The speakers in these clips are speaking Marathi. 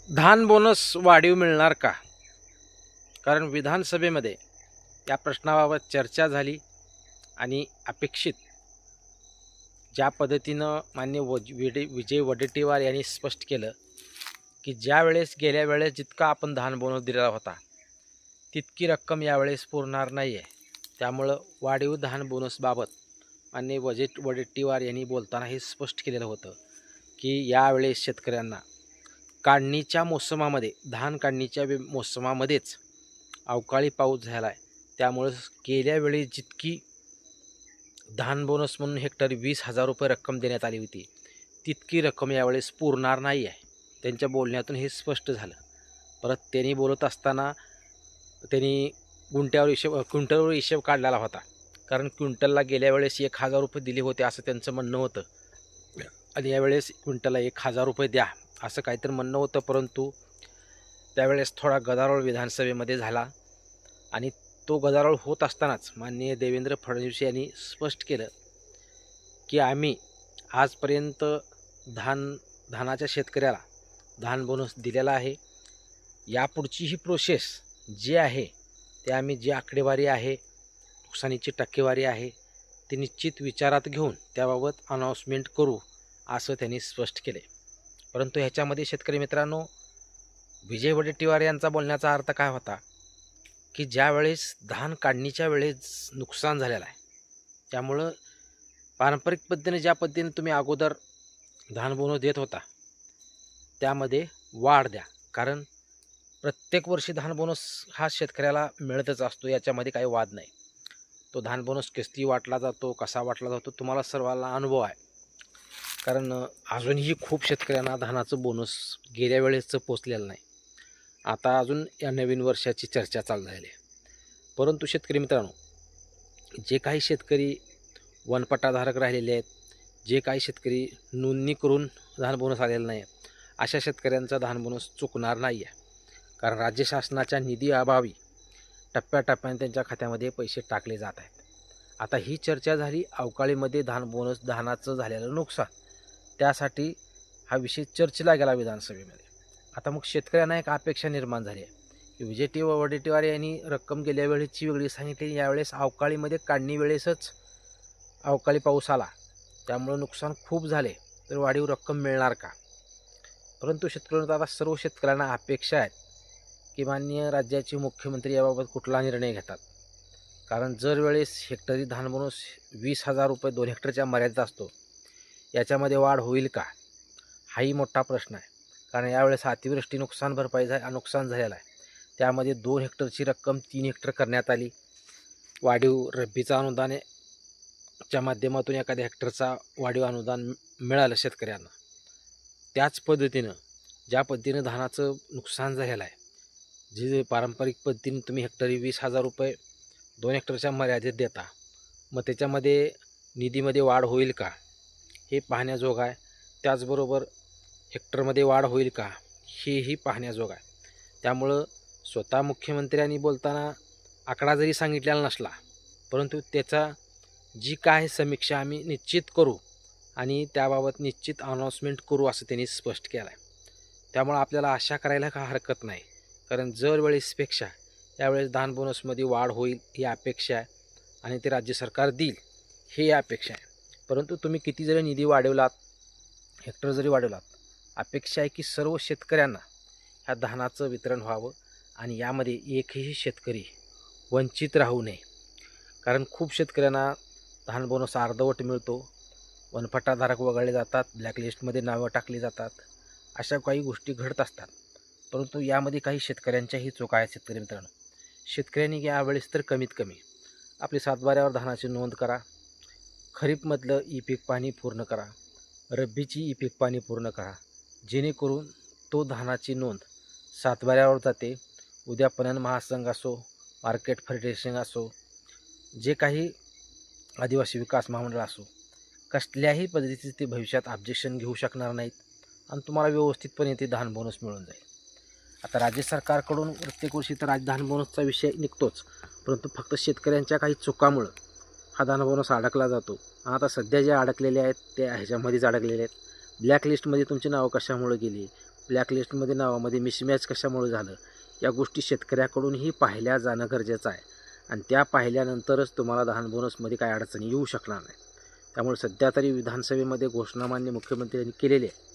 धान बोनस वाढीव मिळणार का? कारण विधानसभेमध्ये या प्रश्नाबाबत चर्चा झाली आणि अपेक्षित ज्या पद्धतीनं माननीय विजय वडेट्टीवार यांनी स्पष्ट केलं की ज्या वेळेस गेल्या वेळेस जितका आपण धान बोनस दिलेला होता तितकी रक्कम यावेळेस पुरणार नाही आहे. त्यामुळं वाढीव धान बोनसबाबत माननीय वडेट्टीवार यांनी बोलताना हे स्पष्ट केलेलं होतं की यावेळेस शेतकऱ्यांना काढणीच्या मोसमामध्ये धान काढणीच्या मोसमामध्येच अवकाळी पाऊस झाला आहे. त्यामुळं गेल्या वेळी जितकी धान बोनस म्हणून हेक्टरी 20,000 रुपये रक्कम देण्यात आली होती तितकी रक्कम यावेळेस पुरणार नाही आहे. त्यांच्या बोलण्यातून हे स्पष्ट झालं. परत त्यांनी बोलत असताना त्यांनी क्विंटलवर हिशेब काढलेला होता. कारण क्विंटलला गेल्या वेळेस 1,000 रुपये दिले होते असं त्यांचं म्हणणं होतं आणि यावेळेस क्विंटलला 1,000 रुपये द्या असं काहीतरी म्हणणं होतं. परंतु त्यावेळेस थोडा गदारोळ विधानसभेमध्ये झाला आणि तो गदारोळ होत असतानाच माननीय देवेंद्र फडणवीस यांनी स्पष्ट केलं की आम्ही आजपर्यंत धानाच्या शेतकऱ्याला धान बोनस दिलेला आहे. यापुढची ही प्रोसेस जी आहे ते आम्ही जी आकडेवारी आहे नुकसानीची टक्केवारी आहे ती निश्चित विचारात घेऊन त्याबाबत अनाऊन्समेंट करू असं त्यांनी स्पष्ट केले. परंतु ह्याच्यामध्ये शेतकरी मित्रांनो विजय वडेट्टीवार यांचा बोलण्याचा अर्थ काय होता की ज्या वेळेस धान काढणीच्या वेळेस नुकसान झालेलं आहे त्यामुळं पारंपरिक पद्धतीने ज्या पद्धतीने तुम्ही अगोदर धान बोनस देत होता त्यामध्ये वाढ द्या. कारण प्रत्येक वर्षी धान बोनस हा शेतकऱ्याला मिळतच असतो, याच्यामध्ये काही वाद नाही. तो धान बोनस किती वाटला जातो कसा वाटला जातो तुम्हाला सर्वांना अनुभव आहे. कारण अजूनही खूप शेतकऱ्यांना धानाचं बोनस गेल्या वेळेसचं पोचलेलं नाही. आता अजून या नवीन वर्षाची चर्चा चालू झाली आहे. परंतु शेतकरी मित्रांनो जे काही शेतकरी वनपट्टाधारक राहिलेले आहेत, जे काही शेतकरी नोंदणी करून धान बोनस आलेला नाही अशा शेतकऱ्यांचा धान बोनस चुकणार नाही आहे. कारण राज्य शासनाच्या निधी अभावी टप्प्याटप्प्याने त्यांच्या खात्यामध्ये पैसे टाकले जात आहेत. आता ही चर्चा झाली अवकाळीमध्ये धानाचं झालेलं नुकसान, त्यासाठी हा विषय चर्चेला गेला विधानसभेमध्ये. आता मग शेतकऱ्यांना एक अपेक्षा निर्माण झाली आहे की वडेट्टीवार यांनी रक्कम गेल्या वेळेची वेगळी सांगितली, यावेळेस अवकाळीमध्ये काढणी वेळेसच अवकाळी पाऊस आला त्यामुळं नुकसान खूप झाले तर वाढीव रक्कम मिळणार का? परंतु शेतकऱ्यांना आता सर्व शेतकऱ्यांना अपेक्षा आहेत की माननीय राज्याचे मुख्यमंत्री याबाबत कुठला निर्णय घेतात. कारण जर वेळेस हेक्टरी धान बोनस 20,000 रुपये 2 हेक्टरच्या मर्यादेत असतो, याच्यामध्ये वाढ होईल का हाही मोठा प्रश्न आहे. कारण यावेळेस अतिवृष्टी नुकसान झालेलं आहे, त्यामध्ये 2 हेक्टरची रक्कम 3 हेक्टर करण्यात आली. वाढीव रब्बीचा अनुदानाच्या माध्यमातून एखाद्या हेक्टरचा वाढीव अनुदान मिळालं शेतकऱ्यांना. त्याच पद्धतीनं ज्या पद्धतीनं धानाचं नुकसान झालेलं आहे, जे पारंपरिक पद्धतीने तुम्ही हेक्टरी 20,000 रुपये 2 हेक्टरच्या मर्यादेत देता, मग त्याच्यामध्ये निधीमध्ये वाढ होईल का हे पाहण्याजोग आहे. त्याचबरोबर हेक्टरमध्ये वाढ होईल का हेही पाहण्याजोग आहे. त्यामुळं स्वतः मुख्यमंत्र्यांनी बोलताना आकडा जरी सांगितलेला नसला परंतु त्याचा जी काय समीक्षा आम्ही निश्चित करू आणि त्याबाबत निश्चित अनाऊन्समेंट करू असं त्यांनी स्पष्ट केलं आहे. त्यामुळं आपल्याला आशा करायला का हरकत नाही. कारण जर वेळेसपेक्षा यावेळेस धान बोनसमध्ये वाढ होईल ही अपेक्षा आहे आणि ते राज्य सरकार देईल ही अपेक्षा आहे. परंतु तुम्ही किती जरी निधी वाढवलात, हेक्टर जरी वाढवलात, अपेक्षा आहे की सर्व शेतकऱ्यांना ह्या धानाचं वितरण व्हावं आणि यामध्ये एकही शेतकरी वंचित राहू नये. कारण खूप शेतकऱ्यांना धान बोनस अर्धवट मिळतो, वनपट्टाधारक वगळले जातात, ब्लॅकलिस्टमध्ये नावं टाकली जातात, अशा काही गोष्टी घडत असतात. परंतु यामध्ये काही शेतकऱ्यांच्याही चुका आहेत. शेतकरी मित्रांनो, शेतकऱ्यांनी यावेळेस तर कमीत कमी आपली सातबाऱ्यावर धानाची नोंद करा, खरीपमधलं ई पीक पाणी पूर्ण करा, रब्बीची ई पीक पाणी पूर्ण करा, जेणेकरून तो धानाची नोंद सातबाऱ्यावर जाते. उद्या पणन महासंघ असो, मार्केट फेडरेशन असो, जे काही आदिवासी विकास महामंडळ असो, कसल्याही पद्धतीचे ते भविष्यात ऑब्जेक्शन घेऊ शकणार नाहीत आणि तुम्हाला व्यवस्थितपणे ते धान बोनस मिळून जाईल. आता राज्य सरकारकडून प्रत्येक वर्षी तर धान बोनसचा विषय निघतोच, परंतु फक्त शेतकऱ्यांच्या काही चुकामुळं हा धान बोनस अडकला जातो. आता सध्या जे अडकलेले आहेत ते ह्याच्यामध्येच अडकलेले आहेत. ब्लॅकलिस्टमध्ये तुमची नावं कशामुळे गेली, ब्लॅकलिस्टमध्ये नावामध्ये मिसमॅच कशामुळे झालं या गोष्टी शेतकऱ्याकडूनही पाहिल्या जाणं गरजेचं आहे आणि त्या पाहिल्यानंतरच तुम्हाला धान बोनसमध्ये काय अडचणी येऊ शकणार नाही. त्यामुळे सध्या तरी विधानसभेमध्ये घोषणा मान्य मुख्यमंत्र्यांनी केलेली आहे.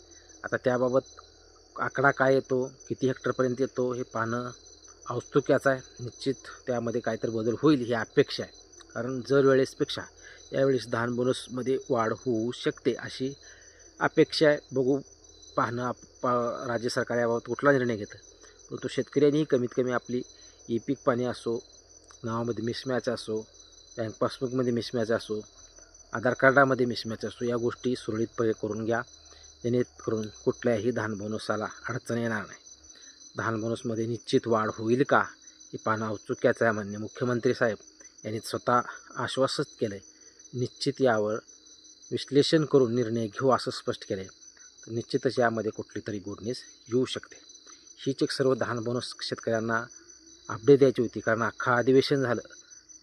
आता त्याबाबत आकडा काय येतो, किती हेक्टरपर्यंत येतो हे पाहणं औत्सुक्याचं आहे. निश्चित त्यामध्ये काहीतरी बदल होईल ही अपेक्षा आहे. कारण जर वेळेसपेक्षा यावेळेस धान बोनसमध्ये वाढ होऊ शकते अशी अपेक्षा आहे. बघू पाहणं राज्य सरकार याबाबत कुठला निर्णय घेतं. परंतु शेतकऱ्यांनीही कमीत कमी आपली पीक पाणी असो, नावामध्ये मिसमॅच असो, बँक पासबुकमध्ये मिसमॅच असो, आधार कार्डामध्ये मिसमॅच असो, या गोष्टी सुरळीतपणे करून घ्या, जेणेकरून कुठल्याही धान बोनसाला अडचण येणार नाही. धान बोनसमध्ये निश्चित वाढ होईल का हे पाहणं औत्सुक्याचं आहे. माननीय मुख्यमंत्री साहेब यांनी स्वतः आश्वासित केलं आहे, निश्चित यावर विश्लेषण करून निर्णय घेऊ असं स्पष्ट केलं आहे. तर निश्चितच यामध्ये कुठली तरी गुडनेस येऊ शकते. हीच एक सर्व धान बोनस शेतकऱ्यांना अपडेट द्यायची होती. कारण अख्खा अधिवेशन झालं,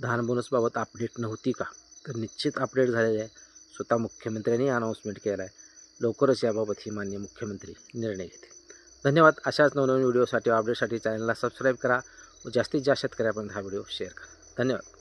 धान बोनसबाबत अपडेट नव्हती का? तर निश्चित अपडेट झालेलं आहे. स्वतः मुख्यमंत्र्यांनी अनाऊन्समेंट केलं आहे. लवकरच याबाबत ही माननीय मुख्यमंत्री निर्णय घेतील. धन्यवाद. अशाच नवनवीन व्हिडिओसाठी अपडेटसाठी चॅनलला सबस्क्राईब करा व जास्तीत जास्त शेतकऱ्यापर्यंत हा व्हिडिओ शेअर करा. धन्यवाद.